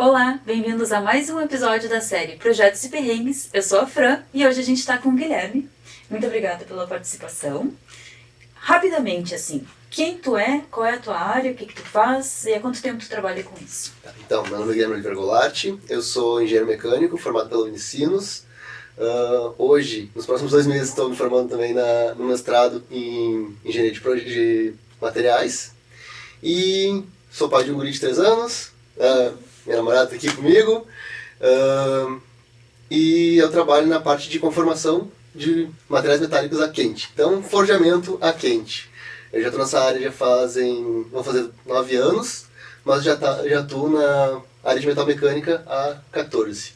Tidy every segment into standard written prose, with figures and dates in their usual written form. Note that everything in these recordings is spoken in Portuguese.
Olá, bem-vindos a mais um episódio da série Projetos e Perrengues. Eu sou a Fran e hoje a gente está com o Guilherme. Muito obrigada pela participação. Rapidamente, assim, quem tu é, qual é a tua área, o que tu faz e há quanto tempo tu trabalha com isso? Então, meu nome é Guilherme Oliveira Goulart, eu sou engenheiro mecânico, formado pela Unicinos. Hoje, nos próximos 2 meses, estou me formando também no mestrado em engenharia de materiais. E sou pai de um guri de 3 anos, minha namorada está aqui comigo. E eu trabalho na parte de conformação de materiais metálicos a quente. Então, forjamento a quente. Eu já estou nessa área vão fazer 9 anos, mas já estou na área de metal mecânica há 14.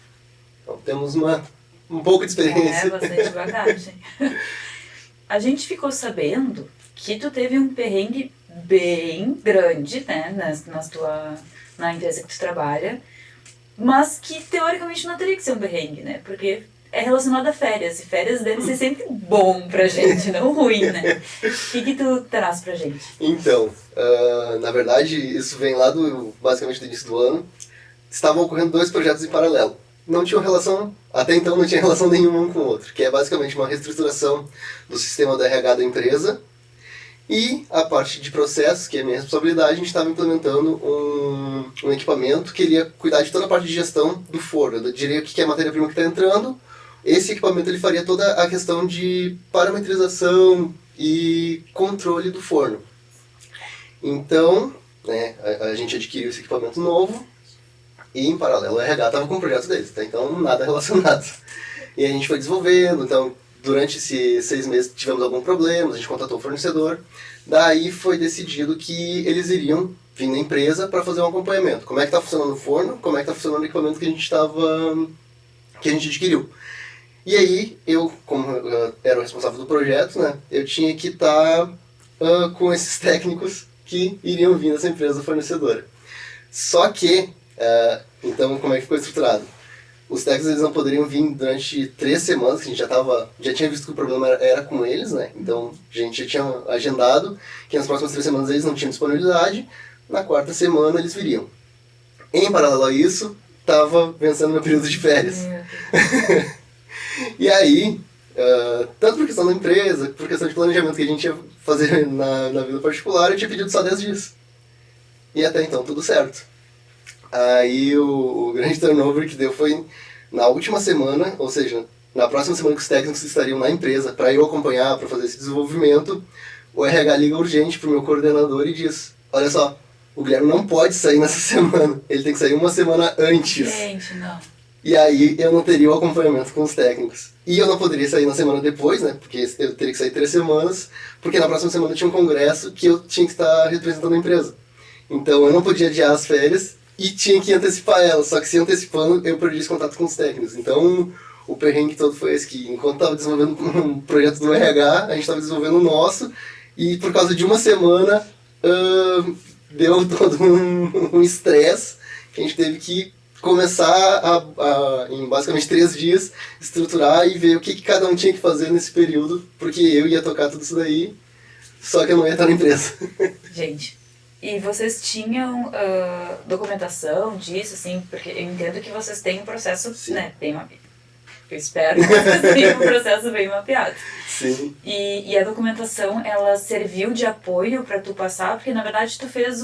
Então temos um pouco de experiência. Bastante bagagem. A gente ficou sabendo que tu teve um perrengue bem grande, né, na empresa que tu trabalha, mas que teoricamente não teria que ser um perrengue, né, porque é relacionado a férias, e férias deve ser sempre bom pra gente, não ruim, né? O que tu traz pra gente? Então, na verdade, isso vem lá basicamente do início do ano. Estavam ocorrendo 2 projetos em paralelo. Não tinham relação, até então não tinha relação nenhuma um com o outro, que é basicamente uma reestruturação do sistema do RH da empresa. E a parte de processos, que é a minha responsabilidade, a gente estava implementando um equipamento que iria cuidar de toda a parte de gestão do forno. Eu diria o que é a matéria-prima que está entrando. Esse equipamento ele faria toda a questão de parametrização e controle do forno. Então, né, a gente adquiriu esse equipamento novo e, em paralelo, o RH estava com o projeto deles, tá? Então nada relacionado. E a gente foi desenvolvendo, então durante esses 6 meses tivemos algum problema, a gente contatou o fornecedor, daí foi decidido que eles iriam vir na empresa para fazer um acompanhamento. Como é que está funcionando o forno, como é que está funcionando o equipamento que a gente adquiriu. E aí, eu, como eu era o responsável do projeto, né, eu tinha que estar com esses técnicos que iriam vir dessa empresa fornecedora. Só que, então, como é que ficou estruturado? Os técnicos eles não poderiam vir durante 3 semanas, que a gente já tinha visto que o problema era com eles, né? Então, a gente já tinha agendado que nas próximas 3 semanas eles não tinham disponibilidade, na 4ª semana eles viriam. Em paralelo a isso, estava vencendo meu período de férias. E aí, tanto por questão da empresa, por questão de planejamento que a gente ia fazer na vida particular, eu tinha pedido só 10 dias. E até então tudo certo. Aí o grande turnover que deu foi na última semana, ou seja, na próxima semana que os técnicos estariam na empresa para eu acompanhar, para fazer esse desenvolvimento, o RH liga urgente pro meu coordenador e diz: olha só, o Guilherme não pode sair nessa semana, ele tem que sair 1 semana antes. Gente, não. E aí eu não teria o acompanhamento com os técnicos. E eu não poderia sair na semana depois, né? Porque eu teria que sair 3 semanas, porque na próxima semana tinha um congresso que eu tinha que estar representando a empresa. Então eu não podia adiar as férias e tinha que antecipar elas. Só que se antecipando, eu perdi esse contato com os técnicos. Então o perrengue todo foi esse, que enquanto estava desenvolvendo um projeto do RH, a gente estava desenvolvendo o nosso, e por causa de 1 semana deu todo um estresse que a gente teve que começar em basicamente 3 dias, estruturar e ver o que cada um tinha que fazer nesse período, porque eu ia tocar tudo isso daí, só que eu não ia estar na empresa. Gente, e vocês tinham documentação disso, assim, porque eu entendo que vocês têm um processo, né, bem mapeado. Eu espero que vocês tenham um processo bem mapeado. Sim. E a documentação, ela serviu de apoio para tu passar, porque na verdade tu fez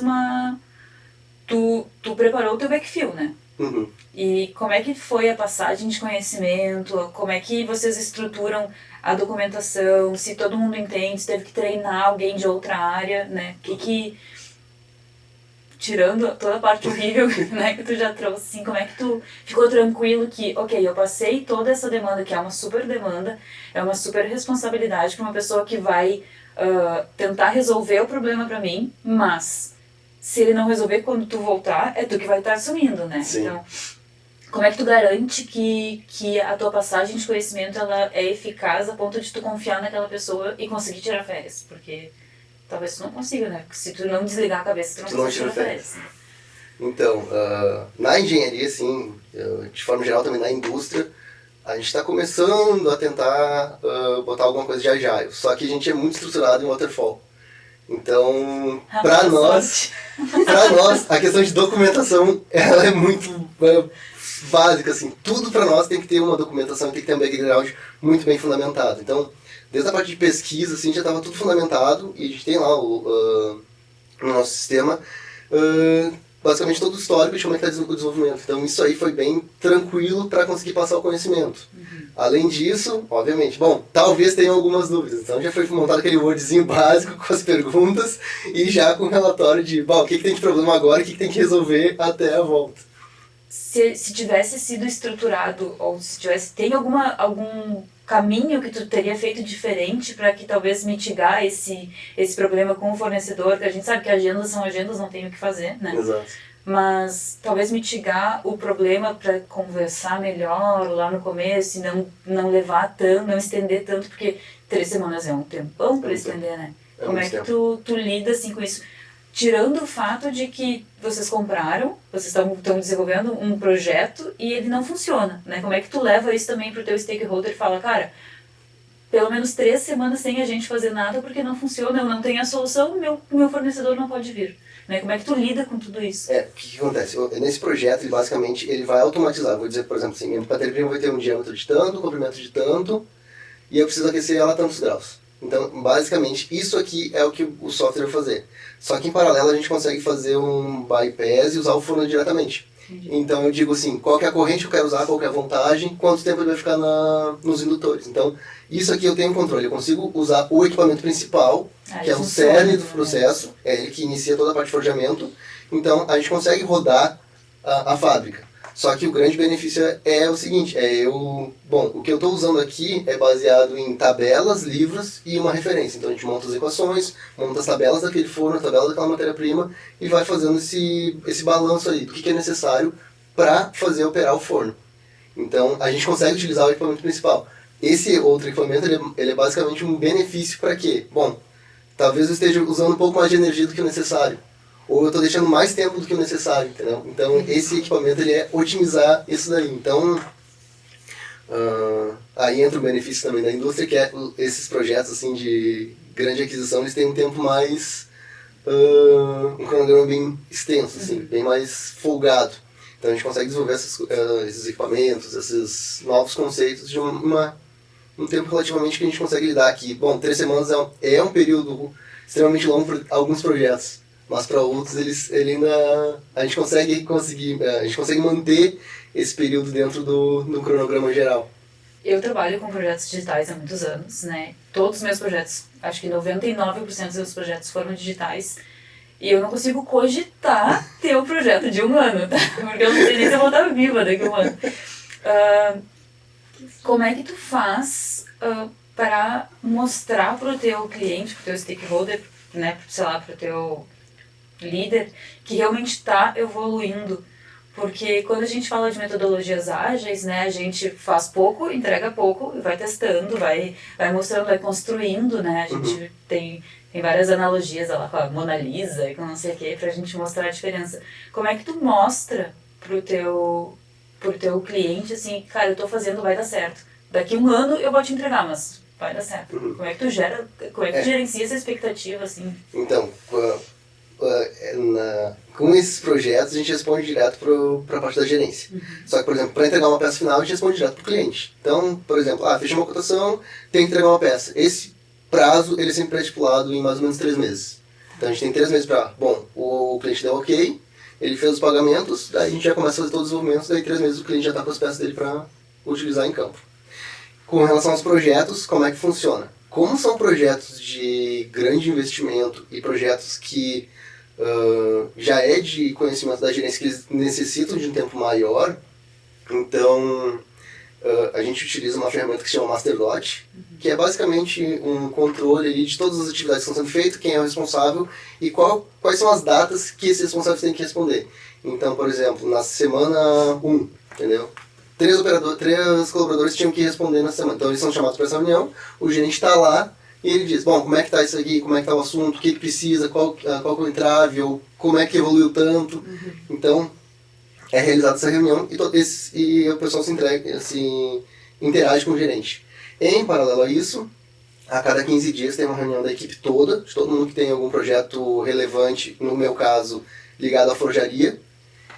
Tu preparou o teu backfill, né? Uhum. E como é que foi a passagem de conhecimento? Como é que vocês estruturam a documentação? Se todo mundo entende, se teve que treinar alguém de outra área, né? Tirando toda a parte horrível, né, que tu já trouxe, assim, como é que tu ficou tranquilo que, ok, eu passei toda essa demanda, que é uma super demanda, é uma super responsabilidade para uma pessoa que vai tentar resolver o problema para mim, mas se ele não resolver quando tu voltar, é tu que vai estar assumindo, né? Sim. Então, como é que tu garante que a tua passagem de conhecimento ela é eficaz a ponto de tu confiar naquela pessoa e conseguir tirar férias? Porque talvez tu não consiga, né? Porque se tu não desligar a cabeça, tu não consegue tirar férias. Então, na engenharia, assim, de forma geral também na indústria, a gente está começando a tentar botar alguma coisa de agile, só que a gente é muito estruturado em waterfall. Então, Boa nós, a questão de documentação, ela é muito básica, assim. Tudo para nós tem que ter uma documentação, tem que ter um background muito bem fundamentado. Então, desde a parte de pesquisa, assim, já estava tudo fundamentado e a gente tem lá no nosso sistema basicamente todo o histórico de como é que está o desenvolvimento. Então, isso aí foi bem tranquilo para conseguir passar o conhecimento. Além disso, obviamente, bom, talvez tenham algumas dúvidas. Então, já foi montado aquele wordzinho básico com as perguntas e já com o relatório de, bom, o que tem de problema agora, o que tem que resolver até a volta. Se tivesse sido estruturado, ou se tem algum caminho que tu teria feito diferente para que talvez mitigar esse problema com o fornecedor, que a gente sabe que agendas são agendas, não tem o que fazer, né? Exato. Mas talvez mitigar o problema para conversar melhor lá no começo e não levar tanto, não estender tanto, porque 3 semanas é um tempão para estender, né? Como é que tu lida assim com isso? Tirando o fato de que vocês compraram, vocês estão desenvolvendo um projeto e ele não funciona, né? Como é que tu leva isso também pro teu stakeholder e fala, cara, pelo menos 3 semanas sem a gente fazer nada porque não funciona, eu não tenho a solução, meu fornecedor não pode vir. Né? Como é que tu lida com tudo isso? O que acontece? Nesse projeto, basicamente, ele vai automatizar. Vou dizer, por exemplo, assim, minha matéria-prima vai ter um diâmetro de tanto, um comprimento de tanto, e eu preciso aquecer ela a tantos graus. Então, basicamente, isso aqui é o que o software vai fazer. Só que, em paralelo, a gente consegue fazer um bypass e usar o forno diretamente. Então, eu digo assim, qual que é a corrente que eu quero usar, qual que é a voltagem, quanto tempo ele vai ficar nos indutores. Então, isso aqui eu tenho controle. Eu consigo usar o equipamento principal, que é o cerne do processo, é ele que inicia toda a parte de forjamento. Então, a gente consegue rodar a fábrica. Só que o grande benefício é o seguinte, o que eu estou usando aqui é baseado em tabelas, livros e uma referência. Então a gente monta as equações, monta as tabelas daquele forno, a tabela daquela matéria-prima e vai fazendo esse balanço aí do que é necessário para fazer operar o forno. Então a gente consegue utilizar o equipamento principal. Esse outro equipamento ele é basicamente um benefício para quê? Bom, talvez eu esteja usando um pouco mais de energia do que o necessário. Ou eu estou deixando mais tempo do que o necessário, entendeu? Então, esse equipamento ele é otimizar isso daí. Então, aí entra o benefício também da indústria, que é esses projetos assim, de grande aquisição, eles têm um tempo mais... um cronograma bem extenso, assim, bem mais folgado. Então, a gente consegue desenvolver esses equipamentos, esses novos conceitos de um tempo relativamente que a gente consegue lidar aqui. Bom, 3 semanas é um período extremamente longo para alguns projetos. Mas para outros a gente consegue manter esse período dentro do cronograma geral. Eu trabalho com projetos digitais há muitos anos, né? Todos os meus projetos, acho que 99% dos meus projetos foram digitais. E eu não consigo cogitar ter um projeto de 1 ano, tá? Porque eu não sei nem se eu vou estar viva daqui a 1 ano. Como é que tu faz para mostrar para o teu cliente, para o teu stakeholder, né? Sei lá, para o teu líder, que realmente está evoluindo? Porque quando a gente fala de metodologias ágeis, né, a gente faz pouco, entrega pouco, vai testando, vai mostrando, vai construindo, né? A gente tem várias analogias lá com a Mona Lisa e com não sei o que, pra gente mostrar a diferença. Como é que tu mostra pro teu cliente, assim, cara, eu tô fazendo, vai dar certo. Daqui 1 ano eu vou te entregar, mas vai dar certo. Como é que tu gerencia essa expectativa, assim? Então, com esses projetos a gente responde direto para a parte da gerência. Só que, por exemplo, para entregar uma peça final a gente responde direto para o cliente. Então, por exemplo, fechou uma cotação, tem que entregar uma peça. Esse prazo ele sempre é estipulado em mais ou menos 3 meses. Então a gente tem 3 meses para, bom, o cliente deu ok, ele fez os pagamentos, daí a gente já começa a fazer todos os desenvolvimentos, daí 3 meses o cliente já está com as peças dele para utilizar em campo. Com relação aos projetos, como é que funciona? Como são projetos de grande investimento e projetos que já é de conhecimento da gerência, que eles necessitam de um tempo maior, então a gente utiliza uma ferramenta que se chama Masterlot, que é basicamente um controle ali de todas as atividades que estão sendo feitas, quem é o responsável e quais são as datas que esses responsáveis têm que responder. Então, por exemplo, na semana 1, entendeu? 3 colaboradores tinham que responder na semana. Então eles são chamados para essa reunião, o gerente está lá e ele diz, bom, como é que está isso aqui, como é que está o assunto, o que precisa, qual que é o entrave, ou como é que evoluiu tanto. Então, é realizada essa reunião e o pessoal se interage com o gerente. Em paralelo a isso, A cada 15 dias tem uma reunião da equipe toda, de todo mundo que tem algum projeto relevante, no meu caso, ligado à forjaria.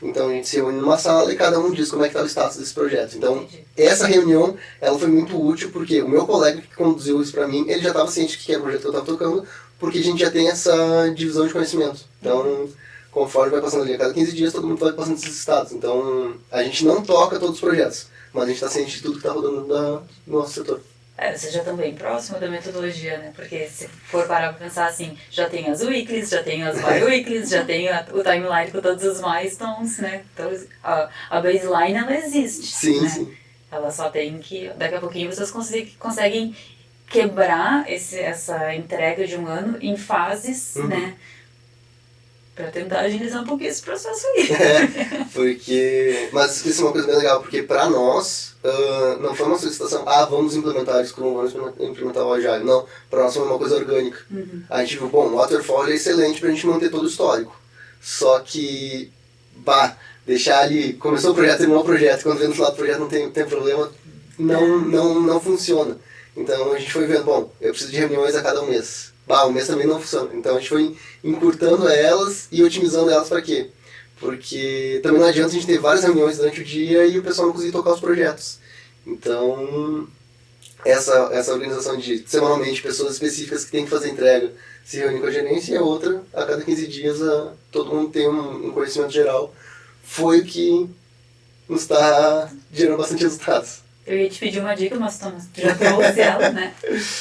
Então a gente se reúne numa sala e cada um diz como é que está o status desse projeto. Então essa reunião ela foi muito útil porque o meu colega que conduziu isso para mim, ele já estava ciente de que era o projeto que eu estava tocando, porque a gente já tem essa divisão de conhecimento. Então, conforme vai passando ali a cada 15 dias, todo mundo vai passando esses status. Então a gente não toca todos os projetos, mas a gente está ciente de tudo que está rodando no nosso setor. Vocês já estão bem próximo da metodologia, né? Porque se for parar pra pensar assim, já tem as weeklies, já tem as bi-weeklies, já tem o timeline com todos os milestones, né? Então, a baseline, ela existe, Sim, né? sim. Ela só tem que... Daqui a pouquinho vocês conseguem quebrar essa entrega de um ano em fases, né? Pra tentar agilizar um pouquinho esse processo aí. Porque... Mas isso é uma coisa bem legal, porque pra nós, não foi uma solicitação, vamos implementar Scrum, vamos implementar o Agile. Não, pra nós foi uma coisa orgânica. A gente viu, bom, o Waterfall é excelente pra gente manter todo o histórico. Só que, deixar ali, começou o projeto, terminou o projeto, quando vem do lado do projeto não tem problema, não funciona. Então a gente foi vendo, bom, eu preciso de reuniões a cada um mês. Um mês também não funciona. Então a gente foi encurtando elas e otimizando elas para quê? Porque também não adianta a gente ter várias reuniões durante o dia e o pessoal não conseguir tocar os projetos. Então, essa organização de semanalmente pessoas específicas que têm que fazer entrega se reúnem com a gerência e a outra, a cada 15 dias, todo mundo tem um conhecimento geral, foi o que nos está gerando bastante resultados. Eu ia te pedir uma dica, mas tu já trouxe ela, né?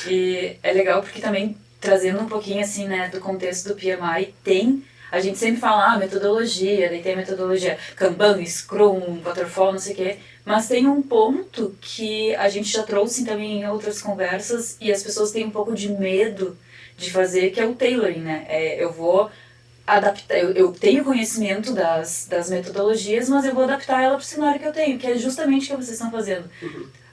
E é legal porque também, trazendo um pouquinho assim, né, do contexto do PMI, a gente sempre fala, metodologia, daí tem a metodologia Kanban, Scrum, Waterfall, não sei o quê, mas tem um ponto que a gente já trouxe também em outras conversas e as pessoas têm um pouco de medo de fazer, que é o tailoring, né? Eu vou adaptar, eu tenho conhecimento das metodologias, mas eu vou adaptar ela para o cenário que eu tenho, que é justamente o que vocês estão fazendo.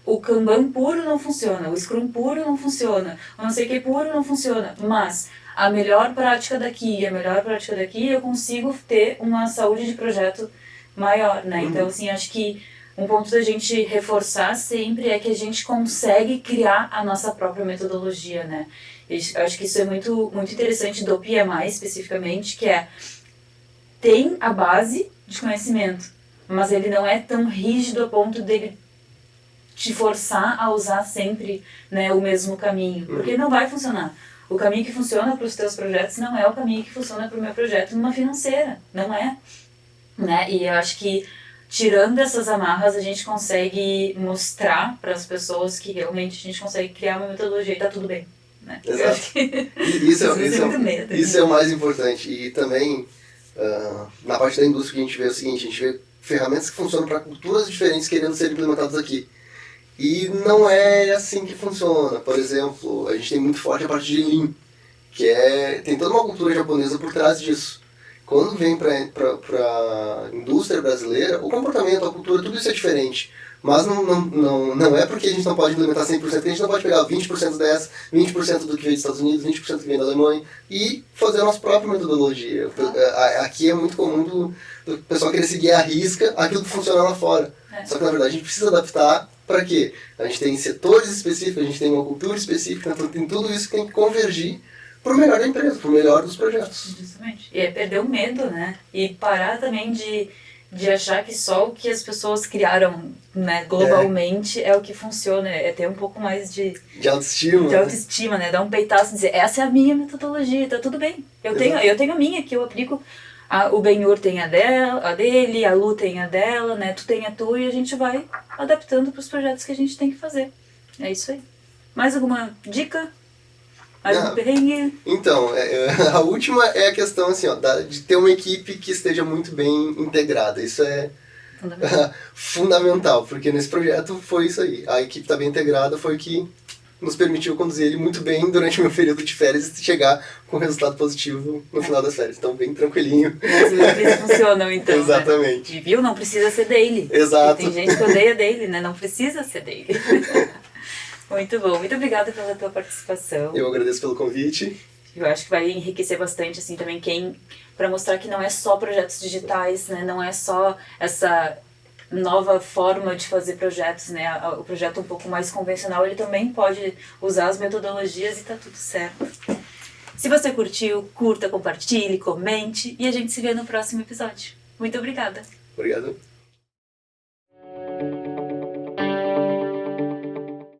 O Kanban puro não funciona, o Scrum puro não funciona, o não sei o que puro não funciona, mas a melhor prática daqui e a melhor prática daqui eu consigo ter uma saúde de projeto maior, né? Então, assim, acho que um ponto da gente reforçar sempre é que a gente consegue criar a nossa própria metodologia, né? Eu acho que isso é muito, muito interessante do PMI especificamente, que tem a base de conhecimento, mas ele não é tão rígido a ponto dele te forçar a usar sempre, né, o mesmo caminho, porque não vai funcionar. O caminho que funciona para os teus projetos não é o caminho que funciona para o meu projeto numa financeira, não é, né? E eu acho que tirando essas amarras a gente consegue mostrar para as pessoas que realmente a gente consegue criar uma metodologia e tá tudo bem, né? Exato. Isso é o mais importante. E também na parte da indústria que a gente vê é o seguinte, a gente vê ferramentas que funcionam para culturas diferentes querendo ser implementadas aqui. E não é assim que funciona. Por exemplo, a gente tem muito forte a parte de Lean, que tem toda uma cultura japonesa por trás disso. Quando vem para a indústria brasileira, o comportamento, a cultura, tudo isso é diferente. Mas não é porque a gente não pode implementar 100%, que a gente não pode pegar 20% dessa, 20% do que vem dos Estados Unidos, 20% do que vem da Alemanha e fazer a nossa própria metodologia. Aqui é muito comum do pessoal querer seguir à risca aquilo que funciona lá fora. Só que na verdade a gente precisa adaptar para quê? A gente tem setores específicos, a gente tem uma cultura específica, então tem tudo isso que tem que convergir para o melhor da empresa, para o melhor dos projetos. Justamente. E é perder o medo, né? E parar também de achar que só o que as pessoas criaram, né, globalmente é o que funciona. É ter um pouco mais de autoestima. De autoestima, né? Dar um peitaço e dizer, essa é a minha metodologia, tá tudo bem. Eu tenho a minha, que eu aplico. O Ben-Hur tem a dele, a Lu tem a dela, né? Tu tem a tua e a gente vai adaptando para os projetos que a gente tem que fazer. É isso aí. Mais alguma dica? Mais um perrengue? Então, a última é a questão assim, de ter uma equipe que esteja muito bem integrada. Isso é fundamental, porque nesse projeto foi isso aí. A equipe está bem integrada, foi o que nos permitiu conduzir ele muito bem durante o meu período de férias e chegar com resultado positivo no final das férias. Então, bem tranquilinho. As weeklies funcionam, então. Exatamente. Né? E viu? Não precisa ser daily. Exato. Tem gente que odeia daily, né? Não precisa ser daily. Muito bom. Muito obrigada pela tua participação. Eu agradeço pelo convite. Eu acho que vai enriquecer bastante, assim, também para mostrar que não é só projetos digitais, né? Não é só nova forma de fazer projetos, né? O projeto um pouco mais convencional, ele também pode usar as metodologias e tá tudo certo. Se você curtiu, curta, compartilhe, comente e a gente se vê no próximo episódio. Muito obrigada. Obrigado.